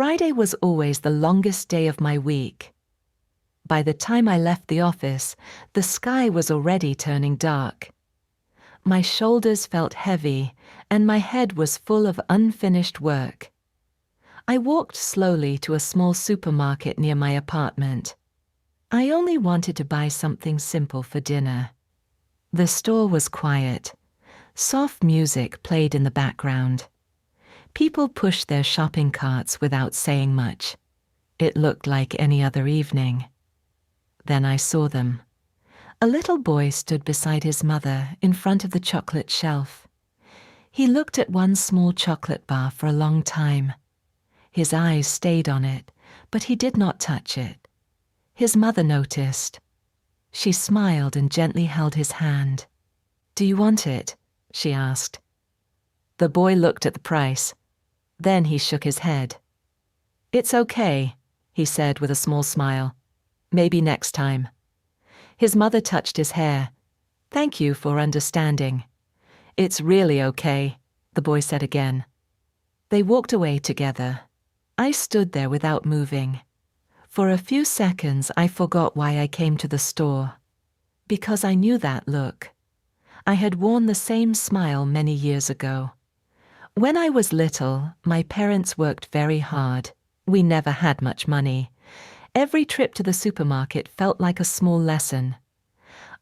Friday was always the longest day of my week. By the time I left the office, the sky was already turning dark. My shoulders felt heavy, and my head was full of unfinished work. I walked slowly to a small supermarket near my apartment. I only wanted to buy something simple for dinner. The store was quiet. Soft music played in the background. People pushed their shopping carts without saying much. It looked like any other evening. Then I saw them. A little boy stood beside his mother in front of the chocolate shelf. He looked at one small chocolate bar for a long time. His eyes stayed on it, but he did not touch it. His mother noticed. She smiled and gently held his hand. "Do you want it?" she asked. The boy looked at the price. Then he shook his head. "It's okay," he said with a small smile. "Maybe next time." His mother touched his hair. "Thank you for understanding." "It's really okay," the boy said again. They walked away together. I stood there without moving. For a few seconds I forgot why I came to the store. Because I knew that look. I had worn the same smile many years ago. When I was little, my parents worked very hard. We never had much money. Every trip to the supermarket felt like a small lesson.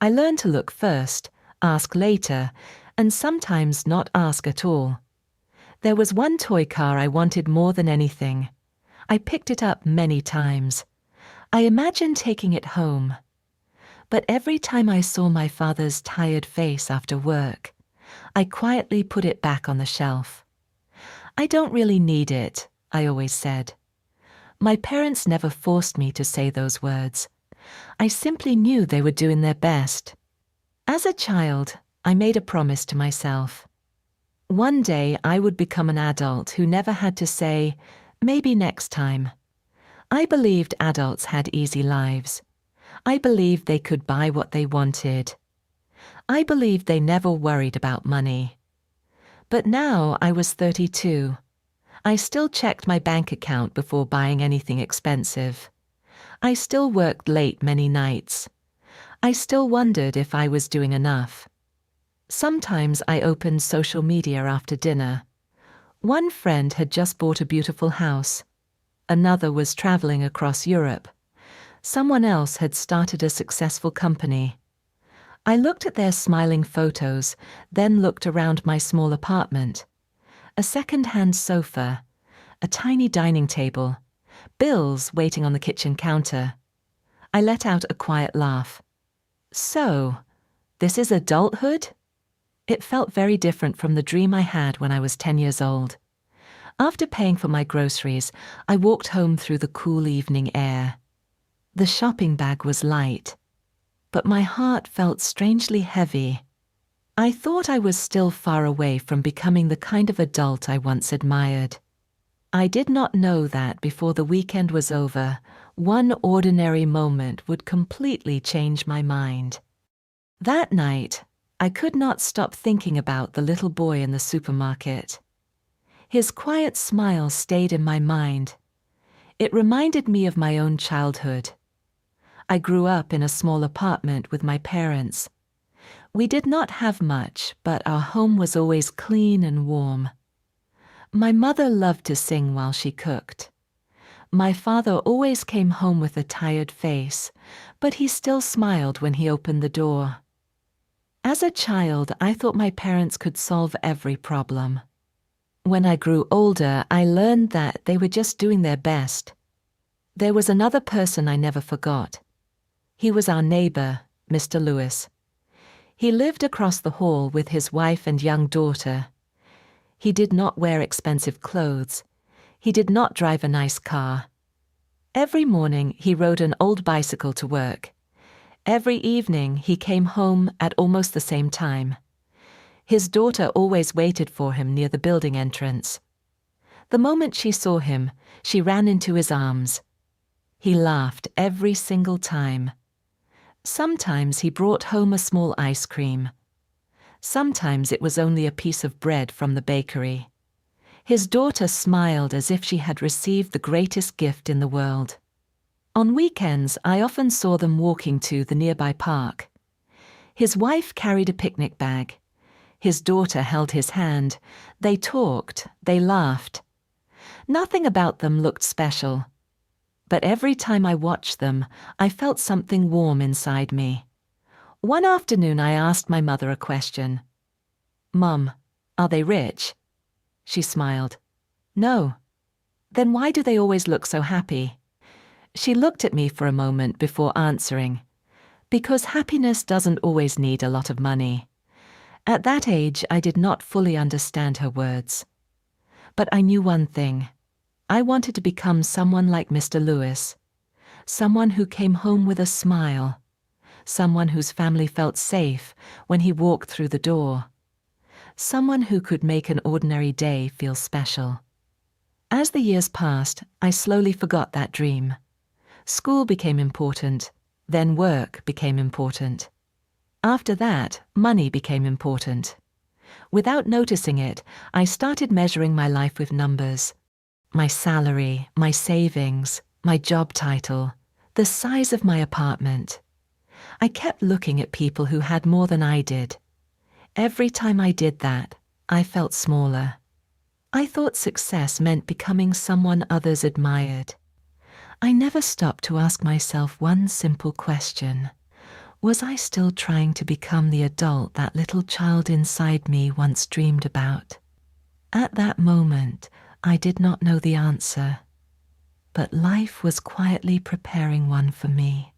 I learned to look first, ask later, and sometimes not ask at all. There was one toy car I wanted more than anything. I picked it up many times. I imagined taking it home. But every time I saw my father's tired face after work, I quietly put it back on the shelf. "I don't really need it," I always said. My parents never forced me to say those words. I simply knew they were doing their best. As a child, I made a promise to myself. One day I would become an adult who never had to say, "Maybe next time." I believed adults had easy lives. I believed they could buy what they wanted. I believed they never worried about money. But now I was 32. I still checked my bank account before buying anything expensive. I still worked late many nights. I still wondered if I was doing enough. Sometimes I opened social media after dinner. One friend had just bought a beautiful house. Another was traveling across Europe. Someone else had started a successful company. I looked at their smiling photos, then looked around my small apartment. A second-hand sofa, a tiny dining table, bills waiting on the kitchen counter. I let out a quiet laugh. So, this is adulthood? It felt very different from the dream I had when I was 10 years old. After paying for my groceries, I walked home through the cool evening air. The shopping bag was light, but my heart felt strangely heavy. I thought I was still far away from becoming the kind of adult I once admired. I did not know that before the weekend was over, one ordinary moment would completely change my mind. That night, I could not stop thinking about the little boy in the supermarket. His quiet smile stayed in my mind. It reminded me of my own childhood. I grew up in a small apartment with my parents. We did not have much, but our home was always clean and warm. My mother loved to sing while she cooked. My father always came home with a tired face, but he still smiled when he opened the door. As a child, I thought my parents could solve every problem. When I grew older, I learned that they were just doing their best. There was another person I never forgot. He was our neighbor, Mr. Lewis. He lived across the hall with his wife and young daughter. He did not wear expensive clothes. He did not drive a nice car. Every morning he rode an old bicycle to work. Every evening he came home at almost the same time. His daughter always waited for him near the building entrance. The moment she saw him, she ran into his arms. He laughed every single time. Sometimes he brought home a small ice cream. Sometimes it was only a piece of bread from the bakery. His daughter smiled as if she had received the greatest gift in the world. On weekends, I often saw them walking to the nearby park. His wife carried a picnic bag. His daughter held his hand. They talked, they laughed. Nothing about them looked special. But every time I watched them, I felt something warm inside me. One afternoon I asked my mother a question. "Mum, are they rich?" She smiled. "No." "Then why do they always look so happy?" She looked at me for a moment before answering. "Because happiness doesn't always need a lot of money." At that age, I did not fully understand her words. But I knew one thing. I wanted to become someone like Mr. Lewis. Someone who came home with a smile. Someone whose family felt safe when he walked through the door. Someone who could make an ordinary day feel special. As the years passed, I slowly forgot that dream. School became important, then work became important. After that, money became important. Without noticing it, I started measuring my life with numbers. My salary, my savings, my job title, the size of my apartment. I kept looking at people who had more than I did. Every time I did that, I felt smaller. I thought success meant becoming someone others admired. I never stopped to ask myself one simple question. Was I still trying to become the adult that little child inside me once dreamed about? At that moment, I did not know the answer. But life was quietly preparing one for me.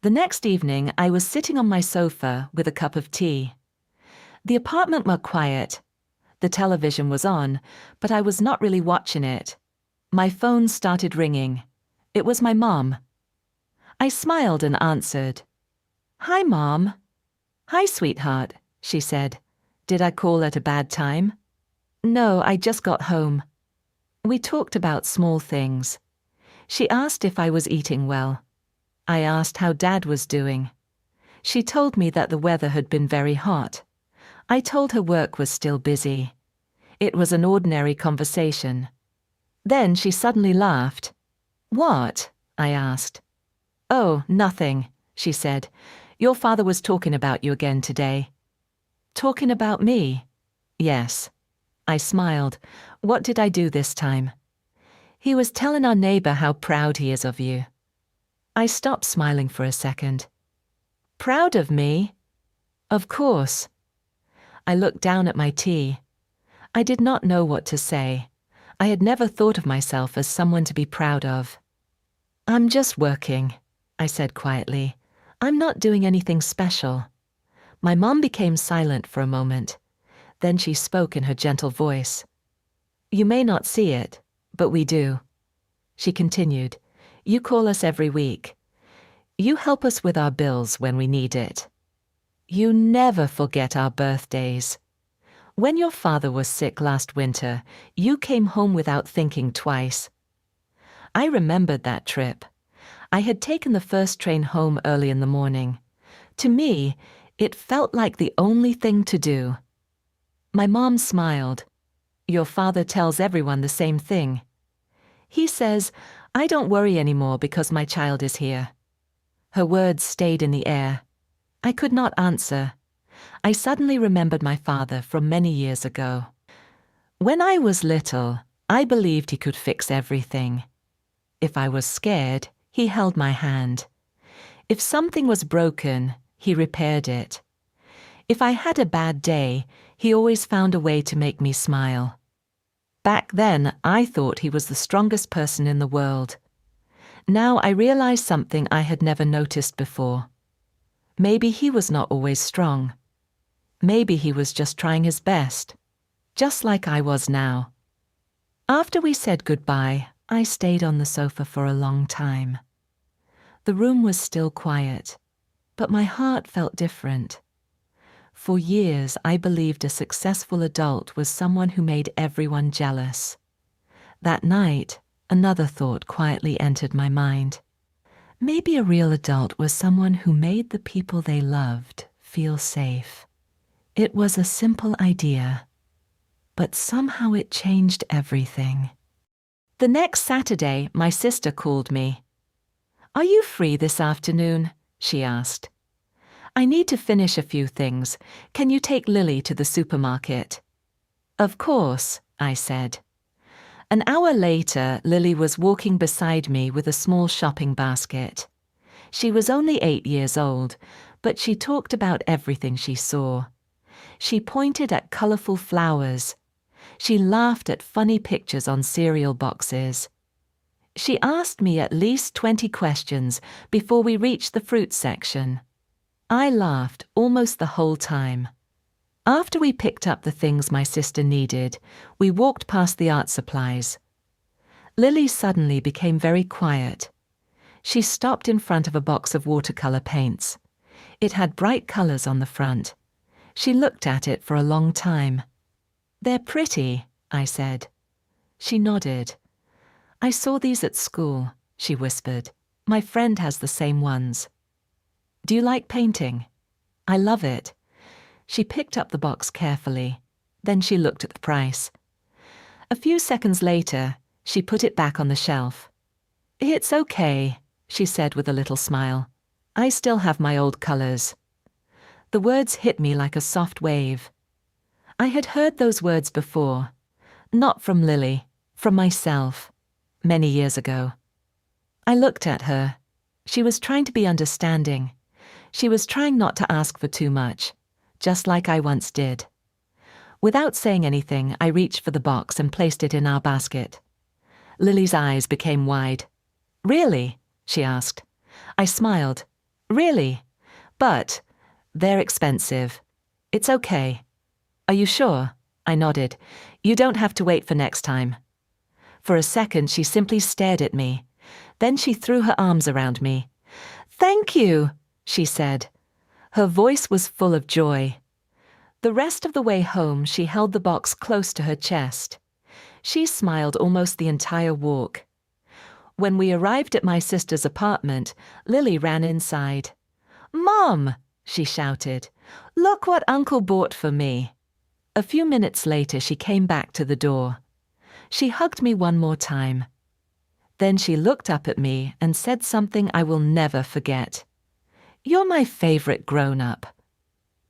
The next evening, I was sitting on my sofa with a cup of tea. The apartment was quiet. The television was on, but I was not really watching it. My phone started ringing. It was my mom. I smiled and answered. "Hi, Mom." "Hi, sweetheart," she said. "Did I call at a bad time?" "No, I just got home." We talked about small things. She asked if I was eating well. I asked how Dad was doing. She told me that the weather had been very hot. I told her work was still busy. It was an ordinary conversation. Then she suddenly laughed. "What?" I asked. "Oh, nothing," she said. "Your father was talking about you again today." "Talking about me?" "Yes." I smiled. "What did I do this time?" "He was telling our neighbor how proud he is of you." I stopped smiling for a second. "Proud of me?" "Of course." I looked down at my tea. I did not know what to say. I had never thought of myself as someone to be proud of. "I'm just working," I said quietly. "I'm not doing anything special." My mom became silent for a moment. Then she spoke in her gentle voice. "You may not see it, but we do." She continued, "You call us every week. You help us with our bills when we need it. You never forget our birthdays. When your father was sick last winter, you came home without thinking twice." I remembered that trip. I had taken the first train home early in the morning. To me, it felt like the only thing to do. My mom smiled. "Your father tells everyone the same thing. He says, 'I don't worry anymore because my child is here.'" Her words stayed in the air. I could not answer. I suddenly remembered my father from many years ago. When I was little, I believed he could fix everything. If I was scared, he held my hand. If something was broken, he repaired it. If I had a bad day, he always found a way to make me smile. Back then, I thought he was the strongest person in the world. Now I realize something I had never noticed before. Maybe he was not always strong. Maybe he was just trying his best, just like I was now. After we said goodbye, I stayed on the sofa for a long time. The room was still quiet, but my heart felt different. For years, I believed a successful adult was someone who made everyone jealous. That night, another thought quietly entered my mind. Maybe a real adult was someone who made the people they loved feel safe. It was a simple idea, but somehow it changed everything. The next Saturday, my sister called me. "Are you free this afternoon?" she asked. "I need to finish a few things. Can you take Lily to the supermarket?" "Of course," I said. An hour later, Lily was walking beside me with a small shopping basket. She was only 8 years old, but she talked about everything she saw. She pointed at colorful flowers. She laughed at funny pictures on cereal boxes. She asked me at least 20 questions before we reached the fruit section. I laughed almost the whole time. After we picked up the things my sister needed, we walked past the art supplies. Lily suddenly became very quiet. She stopped in front of a box of watercolor paints. It had bright colors on the front. She looked at it for a long time. "They're pretty," I said. She nodded. "I saw these at school," she whispered. "My friend has the same ones." "Do you like painting?" "I love it." She picked up the box carefully. Then she looked at the price. A few seconds later, she put it back on the shelf. "It's okay," she said with a little smile. "I still have my old colors." The words hit me like a soft wave. I had heard those words before, not from Lily, from myself, many years ago. I looked at her. She was trying to be understanding. She was trying not to ask for too much, just like I once did. Without saying anything, I reached for the box and placed it in our basket. Lily's eyes became wide. "Really?" she asked. I smiled. "Really? But they're expensive. It's okay." "Are you sure?" I nodded. "You don't have to wait for next time." For a second, she simply stared at me. Then she threw her arms around me. "Thank you," she said. Her voice was full of joy. The rest of the way home, she held the box close to her chest. She smiled almost the entire walk. When we arrived at my sister's apartment, Lily ran inside. "Mom!" she shouted. "Look what Uncle bought for me." A few minutes later, she came back to the door. She hugged me one more time. Then she looked up at me and said something I will never forget. "You're my favorite grown-up."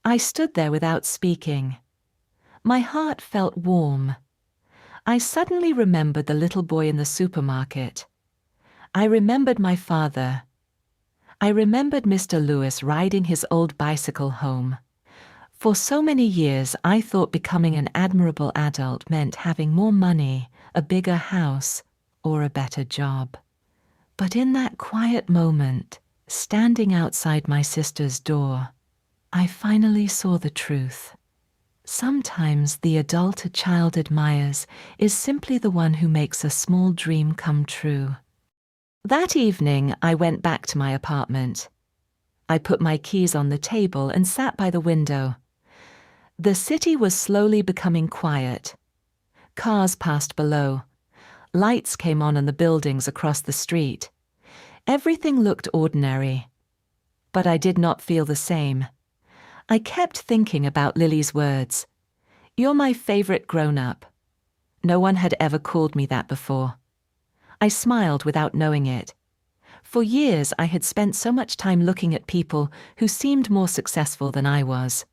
I stood there without speaking. My heart felt warm. I suddenly remembered the little boy in the supermarket. I remembered my father. I remembered Mr. Lewis riding his old bicycle home. For so many years, I thought becoming an admirable adult meant having more money, a bigger house, or a better job. But in that quiet moment, standing outside my sister's door, I finally saw the truth. Sometimes the adult a child admires is simply the one who makes a small dream come true. That evening, I went back to my apartment. I put my keys on the table and sat by the window. The city was slowly becoming quiet. Cars passed below. Lights came on in the buildings across the street. Everything looked ordinary. But I did not feel the same. I kept thinking about Lily's words. "You're my favorite grown-up." No one had ever called me that before. I smiled without knowing it. For years, I had spent so much time looking at people who seemed more successful than I was.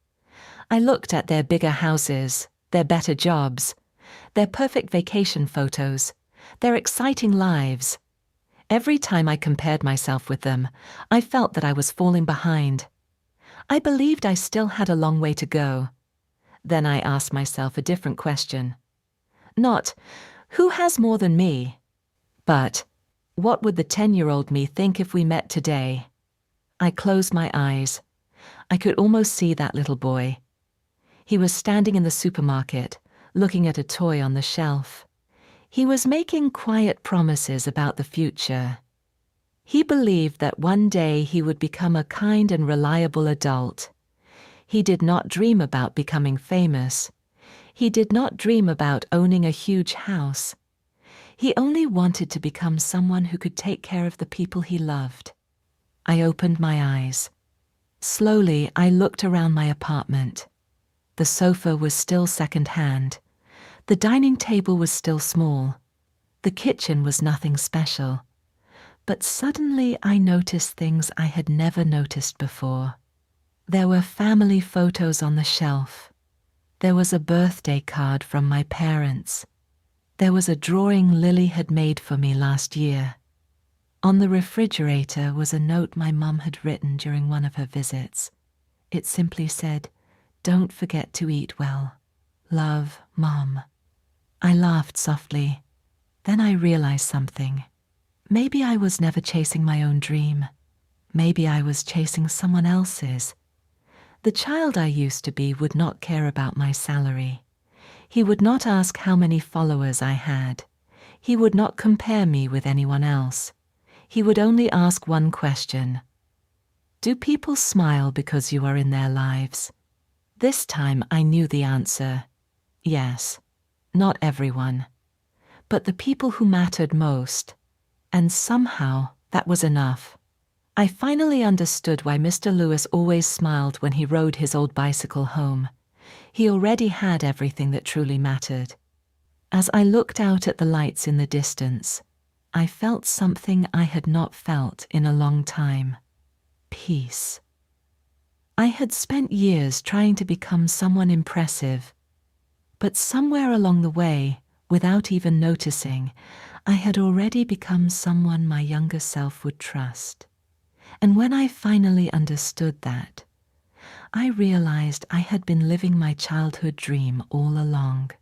I looked at their bigger houses, their better jobs, their perfect vacation photos, their exciting lives. Every time I compared myself with them, I felt that I was falling behind. I believed I still had a long way to go. Then I asked myself a different question. Not, who has more than me? But, what would the 10-year-old me think if we met today? I closed my eyes. I could almost see that little boy. He was standing in the supermarket, looking at a toy on the shelf. He was making quiet promises about the future. He believed that one day he would become a kind and reliable adult. He did not dream about becoming famous. He did not dream about owning a huge house. He only wanted to become someone who could take care of the people he loved. I opened my eyes. Slowly, I looked around my apartment. The sofa was still second-hand. The dining table was still small. The kitchen was nothing special. But suddenly I noticed things I had never noticed before. There were family photos on the shelf. There was a birthday card from my parents. There was a drawing Lily had made for me last year. On the refrigerator was a note my mum had written during one of her visits. It simply said, "Don't forget to eat well. Love, Mom." I laughed softly. Then I realized something. Maybe I was never chasing my own dream. Maybe I was chasing someone else's. The child I used to be would not care about my salary. He would not ask how many followers I had. He would not compare me with anyone else. He would only ask one question. Do people smile because you are in their lives? This time I knew the answer. Yes, not everyone, but the people who mattered most. And somehow that was enough. I finally understood why Mr. Lewis always smiled when he rode his old bicycle home. He already had everything that truly mattered. As I looked out at the lights in the distance, I felt something I had not felt in a long time. Peace. I had spent years trying to become someone impressive, but somewhere along the way, without even noticing, I had already become someone my younger self would trust. And when I finally understood that, I realized I had been living my childhood dream all along.